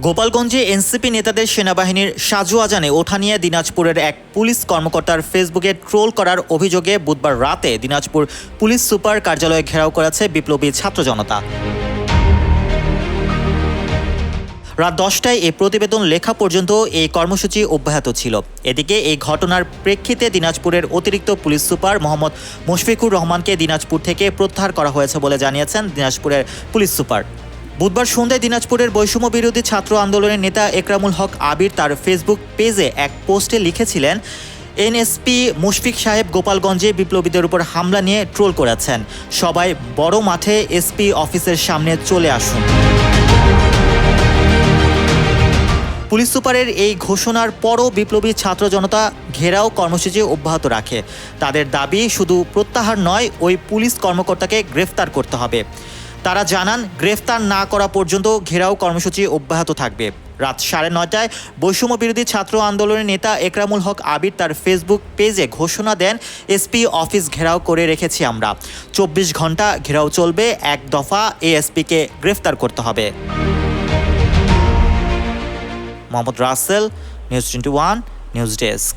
গোপালগঞ্জে এনসিপি নেতাদের সেনাবাহিনীর সাজু আজানে ওঠা নিয়ে দিনাজপুরের এক পুলিশ কর্মকর্তার ফেসবুকে ট্রোল করার অভিযোগে বুধবার রাতে দিনাজপুর পুলিশ সুপার কার্যালয়ে ঘেরাও করেছে বিপ্লবী ছাত্র জনতা। রাত 10টায় এই প্রতিবেদন লেখা পর্যন্ত এই কর্মসূচি অব্যাহত ছিল। এদিকে এই ঘটনার প্রেক্ষিতে দিনাজপুরের অতিরিক্ত পুলিশ সুপার মোহাম্মদ মুশফিকুর রহমানকে দিনাজপুর থেকে প্রত্যাহার করা হয়েছে বলে জানিয়েছেন দিনাজপুরের পুলিশ সুপার। বুধবার সন্ধ্যায় দিনাজপুরের বৈষম্য বিরোধী ছাত্র আন্দোলনের নেতা একরামুল হক আবির তার ফেসবুক পেজে এক পোস্টে লিখেছিলেন, এনএসপি মুশফিক সাহেব গোপালগঞ্জে বিপ্লবীদের উপর হামলা নিয়ে ট্রোল করেছেন, সবাই বড় মাঠে এসপি অফিসের সামনে চলে আসুন। পুলিশ সুপারের এই ঘোষণার পরও বিপ্লবী ছাত্র জনতা ঘেরাও কর্মসূচি অব্যাহত রাখে। তাদের দাবি শুধু প্রত্যাহার নয়, ওই পুলিশ কর্মকর্তাকে গ্রেফতার করতে হবে। তারা জানান, গ্রেফতার না করা পর্যন্ত ঘেরাও কর্মসূচি অব্যাহত থাকবে। রাত 9:30টায় বৈষম্য বিরোধী ছাত্র আন্দোলনের নেতা একরামুল হক আবির তার ফেসবুক পেজে ঘোষণা দেন, এসপি অফিস ঘেরাও করে রেখেছি আমরা, 24 ঘন্টা ঘেরাও চলবে, এক দফা এএসপিকে গ্রেফতার করতে হবে। Mohammad Rasel, news 21 news desk.